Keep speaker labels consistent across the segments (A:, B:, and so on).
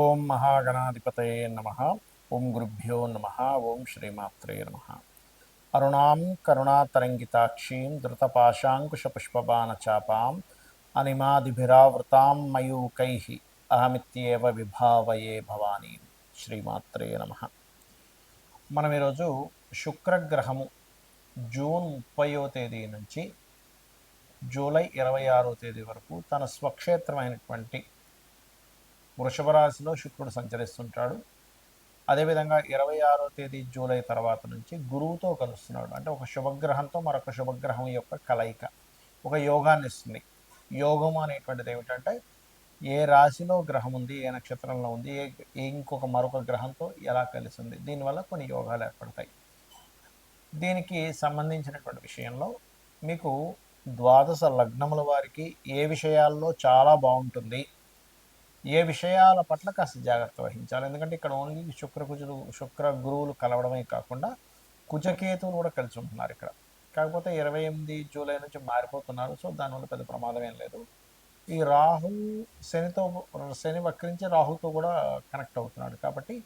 A: ఓం మహాగణాధిపతయే నమ. ఓం గురుభ్యో నమ. ఓం శ్రీమాత్రే నమ. అరుణాం కరుణాతరంగితాక్షీం ధృతపాశాంకుశపుష్పబాణచాపాం అనిమాదిభిరావృతాం మయూకై అహమిత్యేవ విభావయే భవానీ. శ్రీమాత్రే నమ. మనం ఈరోజు శుక్రగ్రహము జూన్ 30వ తేదీ నుంచి జూలై 26వ తేదీ వరకు తన స్వక్షేత్రమైనటువంటి వృషభ రాశిలో శుక్రుడు సంచరిస్తుంటాడు. అదేవిధంగా 26వ తేదీ జూలై తర్వాత నుంచి గురువుతో కలుస్తున్నాడు. అంటే ఒక శుభగ్రహంతో మరొక శుభగ్రహం యొక్క కలయిక ఒక యోగాన్ని ఇస్తుంది. యోగం అనేటువంటిది ఏమిటంటే ఏ రాశిలో గ్రహం ఉంది, ఏ నక్షత్రంలో ఉంది, ఇంకొక మరొక గ్రహంతో ఎలా కలిసింది, దీనివల్ల కొన్ని యోగాలు ఏర్పడతాయి. దీనికి సంబంధించినటువంటి విషయంలో మీకు ద్వాదశ లగ్నముల వారికి ఏ విషయాల్లో చాలా బాగుంటుంది, ఏ విషయాల పట్ల కాస్త జాగ్రత్త వహించాలి. ఎందుకంటే ఇక్కడ ఓన్లీ శుక్ర గురువులు కలవడమే కాకుండా కుజకేతువులు కూడా కలిసి ఉంటున్నారు ఇక్కడ. కాకపోతే 28 జూలై నుంచి మారిపోతున్నారు. సో దానివల్ల పెద్ద ప్రమాదం ఏం లేదు. ఈ రాహు శని వక్రించి రాహుతో కూడా కనెక్ట్ అవుతున్నాడు. కాబట్టి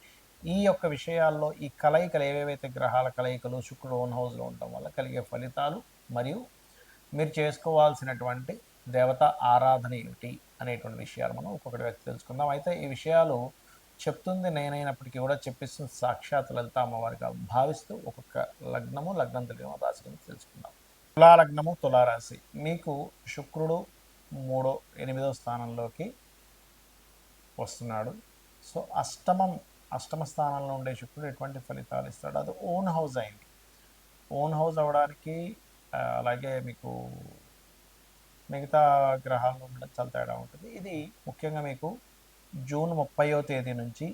A: ఈ యొక్క విషయాల్లో ఈ కలయికలు ఏవేవైతే గ్రహాల కలయికలు శుక్రుడు ఓన్ హౌస్లో ఉండటం వల్ల కలిగే ఫలితాలు మరియు మీరు చేసుకోవాల్సినటువంటి దేవత ఆరాధన ఏమిటి అనేటువంటి విషయాలు మనం ఒక్కొక్కటి వ్యక్తి తెలుసుకుందాం. అయితే ఈ విషయాలు చెప్తుంది నేనైనప్పటికీ కూడా చెప్పిస్తుంది సాక్షాత్ లలిత అమ్మవారిగా భావిస్తూ ఒక్కొక్క లగ్నము లగ్నం తెలియని రాశి గురించి తెలుసుకుందాం. తులాలగ్నము తులారాశి. మీకు శుక్రుడు 8వ స్థానంలోకి వస్తున్నాడు. సో అష్టమ స్థానంలో ఉండే శుక్రుడు ఎటువంటి ఫలితాలు ఇస్తాడు? అది ఓన్ హౌస్ అయింది. ఓన్ హౌస్ అవడానికి అలాగే మీకు మిగతా గ్రహాల్లో ఉండడం చాలా తేడా ఉంటుంది. ఇది ముఖ్యంగా మీకు జూన్ 30వ తేదీ నుంచి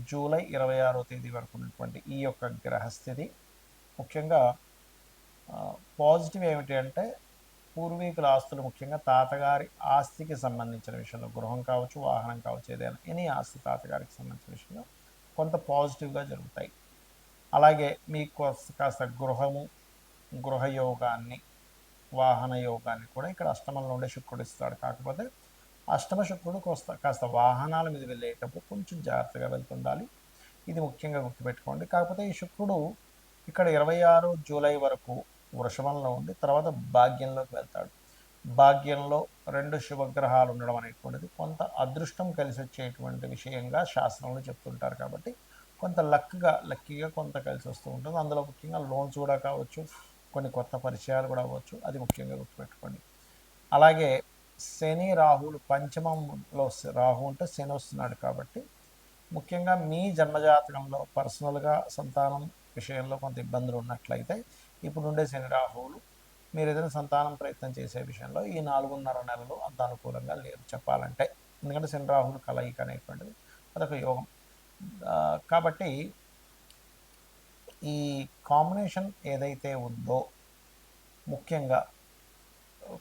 A: జూలై 26వ తేదీ వరకు ఉన్నటువంటి ఈ యొక్క గ్రహస్థితి ముఖ్యంగా పాజిటివ్ ఏమిటి అంటే పూర్వీకుల ఆస్తులు, ముఖ్యంగా తాతగారి ఆస్తికి సంబంధించిన విషయంలో, గృహం కావచ్చు, వాహనం కావచ్చు, ఏదైనా ఎనీ ఆస్తి తాతగారికి సంబంధించిన విషయంలో కొంత పాజిటివ్గా జరుగుతాయి. అలాగే మీకు కాస్త గృహయోగాన్ని, వాహన యోగాన్ని కూడా ఇక్కడ అష్టమంలో ఉండే శుక్రుడు ఇస్తాడు. కాకపోతే అష్టమ శుక్రుడు కాస్త వాహనాల మీద వెళ్ళేటప్పుడు కొంచెం జాగ్రత్తగా వెళ్తుండాలి. ఇది ముఖ్యంగా గుర్తుపెట్టుకోండి. కాకపోతే ఈ శుక్రుడు ఇక్కడ 26 జూలై వరకు వృషభంలో ఉండి తర్వాత భాగ్యంలోకి వెళ్తాడు. భాగ్యంలో 2 శుభగ్రహాలు ఉండడం అనేటువంటిది కొంత అదృష్టం కలిసి వచ్చేటువంటి విషయంగా శాస్త్రంలో చెప్తుంటారు. కాబట్టి కొంత లక్కీగా కొంత కలిసి వస్తూ ఉంటుంది. అందులో ముఖ్యంగా లోన్స్ కూడా కావచ్చు, కొన్ని కొత్త పరిచయాలు కూడా అవ్వచ్చు. అది ముఖ్యంగా గుర్తుపెట్టుకోండి. అలాగే శని రాహువులు పంచమంలో రాహు ఉంటే శని వస్తున్నాడు. కాబట్టి ముఖ్యంగా మీ జన్మజాతకంలో పర్సనల్గా సంతానం విషయంలో కొంత ఇబ్బందులు ఉన్నట్లయితే ఇప్పుడు ఉండే శని రాహువులు మీరు ఏదైనా సంతానం ప్రయత్నం చేసే విషయంలో ఈ 4.5 నెలలు అంత అనుకూలంగా లేదు చెప్పాలంటే. ఎందుకంటే శని రాహువులు కలయిక అనేటువంటిది అదొక యోగం. కాబట్టి ఈ కాంబినేషన్ ఏదైతే ఉందో ముఖ్యంగా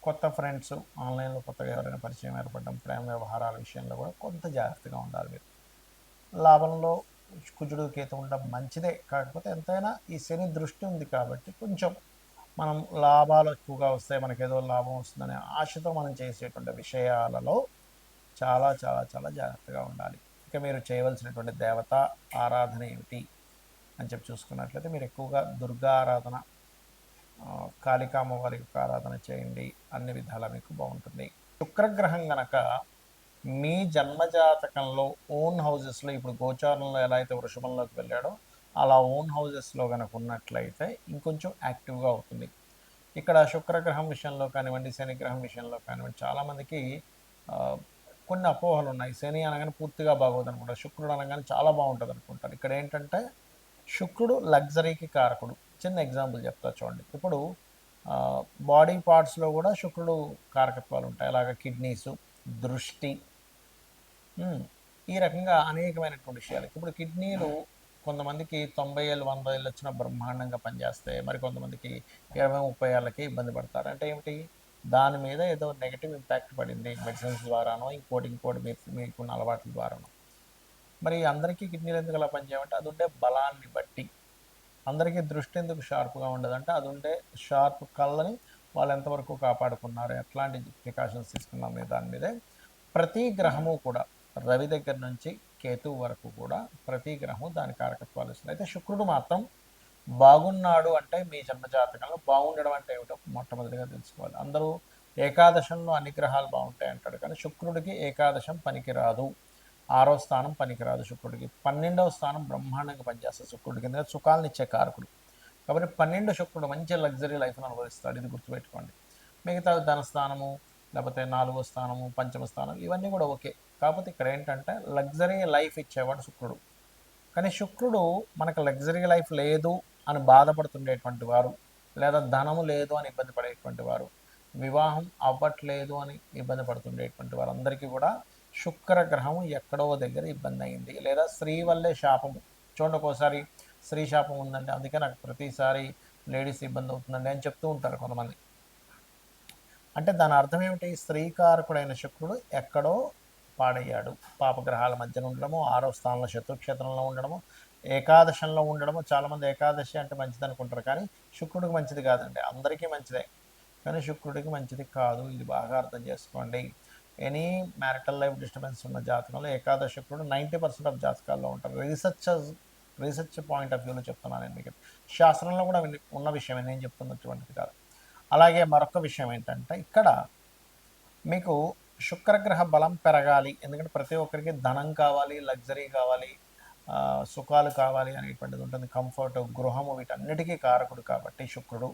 A: కొత్త ఫ్రెండ్స్, ఆన్లైన్లో కొత్తగా ఎవరైనా పరిచయం ఏర్పడడం, ప్రేమ వ్యవహారాల విషయంలో కూడా కొంత జాగ్రత్తగా ఉండాలి మీరు. లాభంలో కుజుడు కేతు ఉండడం మంచిదే. కాకపోతే ఎంతైనా ఈ శని దృష్టి ఉంది కాబట్టి కొంచెం మనం లాభాలు ఎక్కువగా వస్తాయి, మనకేదో లాభం వస్తుందనే ఆశతో మనం చేసేటువంటి విషయాలలో చాలా చాలా చాలా జాగ్రత్తగా ఉండాలి. ఇక మీరు చేయవలసినటువంటి దేవత ఆరాధన ఏమిటి అని చెప్పి చూసుకున్నట్లయితే మీరు ఎక్కువగా దుర్గా ఆరాధన, కాళికామ్మవారి యొక్క ఆరాధన చేయండి. అన్ని విధాలా మీకు బాగుంటుంది. శుక్రగ్రహం గనక మీ జన్మజాతకంలో ఓన్ హౌజెస్లో ఇప్పుడు గోచారంలో ఎలా అయితే వృషభంలోకి వెళ్ళాడో అలా ఓన్ హౌజెస్లో కనుక ఉన్నట్లయితే ఇంకొంచెం యాక్టివ్గా అవుతుంది. ఇక్కడ శుక్రగ్రహం విషయంలో కానివ్వండి, శనిగ్రహం విషయంలో కానివ్వండి, చాలామందికి కొన్ని అపోహలు ఉన్నాయి. శని అనగానే పూర్తిగా బాగోదు అనుకుంటారు, శుక్రుడు అనగానే చాలా బాగుంటుంది అనుకుంటారు. ఇక్కడ ఏంటంటే శుక్రుడు లగ్జరీకి కారకుడు. చిన్న ఎగ్జాంపుల్ చెప్తా చూడండి. ఇప్పుడు బాడీ పార్ట్స్లో కూడా శుక్రుడు కారకత్వాలు ఉంటాయి. అలాగే కిడ్నీసు, దృష్టి, ఈ రకంగా అనేకమైనటువంటి విషయాలు. ఇప్పుడు కిడ్నీలు కొంతమందికి 90 ఏళ్ళు 100 ఏళ్ళు వచ్చినా బ్రహ్మాండంగా పనిచేస్తాయి. మరి కొంతమందికి 20-30 ఏళ్ళకి ఇబ్బంది పడతారు. అంటే ఏమిటి? దాని మీద ఏదో నెగిటివ్ ఇంపాక్ట్ పడింది మెడిసిన్స్ ద్వారానో ఇంకోటి మీకున్న అలవాట్ల ద్వారానో. మరి అందరికీ కిడ్నీలు ఎందుకు అలా పనిచేయమంటే అది ఉండే బలాన్ని బట్టి. అందరికీ దృష్టి ఎందుకు షార్ప్గా ఉండదంటే అది ఉండే షార్ప్ కళ్ళని వాళ్ళు ఎంతవరకు కాపాడుకున్నారు, ఎట్లాంటి ప్రికాషన్స్ తీసుకున్నాం దాని మీదే. ప్రతి గ్రహము కూడా రవి దగ్గర నుంచి కేతువు వరకు కూడా ప్రతి గ్రహం దాని కారకత్వాలు ఇస్తుంది. అయితే శుక్రుడు మాత్రం బాగున్నాడు అంటే మీ జన్మజాతకంలో బాగుండడం అంటే ఏమిటో మొట్టమొదటిగా తెలుసుకోవాలి. అందరూ ఏకాదశంలో అన్ని గ్రహాలు బాగుంటాయి అంటాడు, కానీ శుక్రుడికి ఏకాదశం పనికిరాదు, 6వ స్థానం పనికిరాదు శుక్రుడికి. 12వ స్థానం బ్రహ్మాండంగా పనిచేస్తుంది శుక్రుడికి, ఎందుకంటే సుఖాలను ఇచ్చే కారకుడు కాబట్టి 12 శుక్రుడు మంచి లగ్జరీ లైఫ్ను అనుభవిస్తాడు, ఇది గుర్తుపెట్టుకోండి. మిగతా ధనస్థానము, లేకపోతే 4వ స్థానము, 5వ స్థానం ఇవన్నీ కూడా ఓకే. కాకపోతే ఇక్కడ ఏంటంటే లగ్జరీ లైఫ్ ఇచ్చేవాడు శుక్రుడు. కానీ శుక్రుడు మనకు లగ్జరీ లైఫ్ లేదు అని బాధపడుతుండేటువంటి వారు, లేదా ధనము లేదు అని ఇబ్బంది పడేటువంటి వారు, వివాహం అవ్వట్లేదు అని ఇబ్బంది పడుతుండేటువంటి వారందరికీ కూడా శుక్రగ్రహం ఎక్కడో దగ్గర ఇబ్బంది అయింది, లేదా స్త్రీ వల్లే శాపము. చూడండి, ఒక్కోసారి స్త్రీ శాపం ఉందండి, అందుకే నాకు ప్రతిసారి లేడీస్ ఇబ్బంది అవుతుందండి అని చెప్తూ ఉంటారు కొంతమంది. అంటే దాని అర్థం ఏమిటి? స్త్రీకారకుడైన శుక్రుడు ఎక్కడో పాడయ్యాడు, పాపగ్రహాల మధ్యన ఉండడము, 6వ స్థానంలో శత్రుక్షేత్రంలో ఉండడము, ఏకాదశంలో ఉండడము. చాలామంది ఏకాదశి అంటే మంచిది అనుకుంటారు, కానీ శుక్రుడికి మంచిది కాదండి. అందరికీ మంచిదే, కానీ శుక్రుడికి మంచిది కాదు, ఇది బాగా అర్థం చేసుకోండి. ఎనీ మ్యారిటల్ లైఫ్ డిస్టర్బెన్స్ ఉన్న జాతకంలో ఏకాదశ శుక్రుడు 90% ఆఫ్ జాతకాల్లో ఉంటారు. రీసెర్చ్ పాయింట్ ఆఫ్ వ్యూలో చెప్తున్నాను నేను మీకు, శాస్త్రంలో కూడా ఉన్న విషయం నేను చెప్తున్నటువంటిది కాదు. అలాగే మరొక విషయం ఏంటంటే, ఇక్కడ మీకు శుక్రగ్రహ బలం పెరగాలి, ఎందుకంటే ప్రతి ఒక్కరికి ధనం కావాలి, లగ్జరీ కావాలి, సుఖాలు కావాలి అనేటువంటిది ఉంటుంది, కంఫర్ట్, గృహము, వీటన్నిటికీ కారకుడు కాబట్టి శుక్రుడు.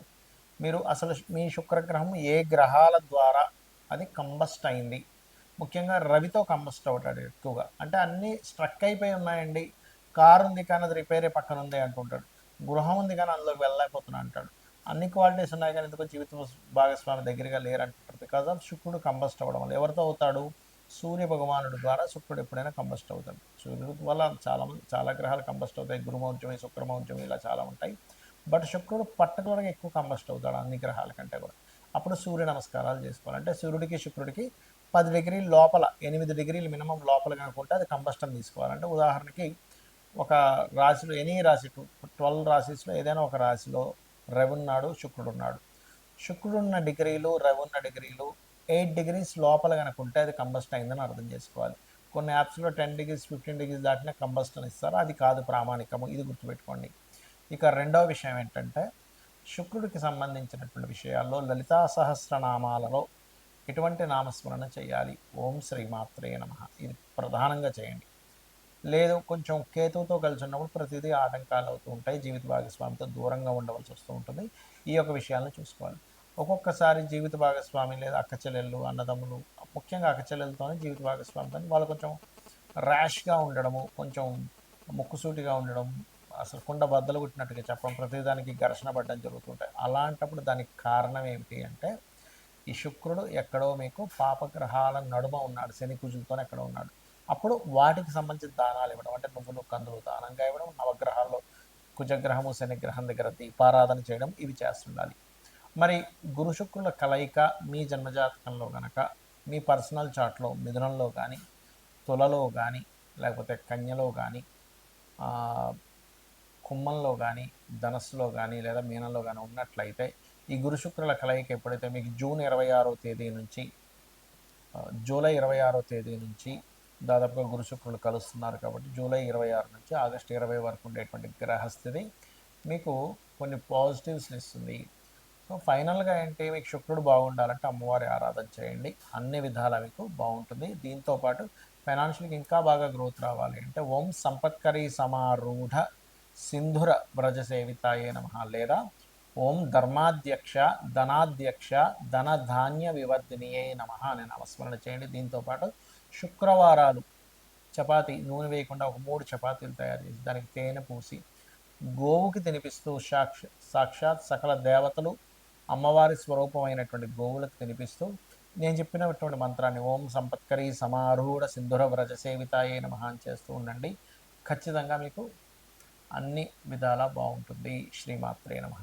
A: మీరు అసలు మీ శుక్రగ్రహం ఏ గ్రహాల ద్వారా అది కంబస్ట్ అయింది, ముఖ్యంగా రవితో కంబస్ట్ అవుతాడు ఎక్కువగా. అంటే అన్నీ స్ట్రక్ అయిపోయి ఉన్నాయండి, కారు ఉంది కానీ అది రిపేరే పక్కన ఉంది అంటుంటాడు, గృహం ఉంది కానీ అందులోకి వెళ్ళలేకపోతున్నా అంటాడు, అన్ని క్వాలిటీస్ ఉన్నాయి కానీ ఎందుకో జీవిత భాగస్వామి దగ్గరగా లేరంటారు. బికాజ్ ఆఫ్ శుక్రుడు కంబస్ట్ అవ్వడం వల్ల. ఎవరితో అవుతాడు? సూర్య భగవానుడు ద్వారా శుక్రుడు ఎప్పుడైనా కంబస్ట్ అవుతాడు. సూర్యుడు వల్ల చాలా గ్రహాలు కంబస్ట్ అవుతాయి, గురుమౌర్జమి, శుక్రమౌర్జమి, ఇలా చాలా ఉంటాయి. బట్ శుక్రుడు పర్టికులర్గా ఎక్కువ కంబస్ట్ అవుతాడు అన్ని గ్రహాల కంటే కూడా. అప్పుడు సూర్య నమస్కారాలు చేసుకోవాలి. అంటే సూర్యుడికి శుక్రుడికి 10 డిగ్రీల లోపల, 8 డిగ్రీలు మినిమం లోపల కనుకుంటే అది కంబస్టన్ తీసుకోవాలి. అంటే ఉదాహరణకి ఒక రాశిలో, ఎనీ రాశి 12 రాశిస్లో ఏదైనా ఒక రాశిలో రవి ఉన్నాడు, శుక్రుడు ఉన్నాడు. శుక్రుడున్న డిగ్రీలు, రవి ఉన్న డిగ్రీలు 8 డిగ్రీస్ లోపల కనుకుంటే అది కంబస్ట్ అయిందని అర్థం చేసుకోవాలి. కొన్ని యాప్స్లో 10 డిగ్రీస్ 15 డిగ్రీస్ దాటినా కంబస్టన్ ఇస్తారు, అది కాదు ప్రామాణికము, ఇది గుర్తుపెట్టుకోండి. ఇక రెండవ విషయం ఏంటంటే, శుక్రుడికి సంబంధించినటువంటి విషయాల్లో లలితా సహస్రనామాలలో ఎటువంటి నామస్మరణ చేయాలి? ఓం శ్రీమాత్రే నమః, ఇది ప్రధానంగా చేయండి. లేదు కొంచెం కేతువుతో కలిసి ఉన్నప్పుడు ప్రతిదీ ఆటంకాలు అవుతూ ఉంటాయి, జీవిత భాగస్వామితో దూరంగా ఉండవలసి వస్తూ ఉంటుంది. ఈ యొక్క విషయాలను చూసుకోవాలి. ఒక్కొక్కసారి జీవిత భాగస్వామి లేదా అక్క చెల్లెళ్ళు, అన్నదమ్ములు, ముఖ్యంగా అక్క చెల్లెలతోనే జీవిత భాగస్వామితో వాళ్ళు కొంచెం ర్యాష్గా ఉండడము, కొంచెం ముక్కుసూటిగా ఉండడం, అసలు కుండ బద్దలు కొట్టినట్టుగా చెప్పడం, ప్రతిదానికి ఘర్షణ పడడం జరుగుతుంటాయి. అలాంటప్పుడు దానికి కారణం ఏమిటి అంటే, ఈ శుక్రుడు ఎక్కడో మీకు పాపగ్రహాల నడుమ ఉన్నాడు, శని కుజులతో ఎక్కడో ఉన్నాడు. అప్పుడు వాటికి సంబంధించిన దానాలు ఇవ్వడం, అంటే నువ్వులు కందులు దానంగా ఇవ్వడం, నవగ్రహాల్లో కుజగ్రహము శనిగ్రహం దగ్గర దీపారాధన చేయడం, ఇవి చేస్తుండాలి. మరి గురు శుక్రుల కలయిక మీ జన్మజాతకంలో గనక మీ పర్సనల్ చార్ట్లో మిథునంలో కానీ, తులలో కానీ, లేకపోతే కన్యలో కానీ, కుంభంలో కానీ, ధనస్సులో కానీ, లేదా మీనంలో కానీ ఉన్నట్లయితే, ఈ గురు శుక్రుల కలయిక ఎప్పుడైతే మీకు జూన్ 26వ తేదీ నుంచి జూలై 26వ తేదీ నుంచి దాదాపుగా గురు శుక్రులు కలుస్తున్నారు కాబట్టి జూలై 26 నుంచి ఆగస్టు 20 వరకు ఉండేటువంటి గ్రహస్థితి మీకు కొన్ని పాజిటివ్స్ని ఇస్తుంది. సో ఫైనల్గా ఏంటి, మీకు శుక్రుడు బాగుండాలంటే అమ్మవారి ఆరాధన చేయండి, అన్ని విధాలా మీకు బాగుంటుంది. దీంతోపాటు ఫైనాన్షియల్గా ఇంకా బాగా గ్రోత్ రావాలి అంటే ఓం సంపత్కరీ సమారూఢ సింధుర వ్రజ సేవితాయే నమః, లేదా ఓం ధర్మాధ్యక్ష ధనాధ్యక్ష ధనధాన్య వివర్ధినియే నమః అనే నామస్మరణ చేయండి. దీంతోపాటు శుక్రవారాలు చపాతీ నూనె వేయకుండా ఒక 3 చపాతీలు తయారు చేసి దానికి తేనె పూసి గోవుకి తినిపిస్తూ, సాక్షాత్ సకల దేవతలు అమ్మవారి స్వరూపమైనటువంటి గోవులకు తినిపిస్తూ నేను చెప్పినటువంటి మంత్రాన్ని ఓం సంపత్కరీ సమారూఢ సింధుర వ్రజ సేవితాయే నమః అని చేస్తూ ఉండండి. ఖచ్చితంగా మీకు అన్ని విధాలా బాగుంటుంది. శ్రీమాత్రే నమః.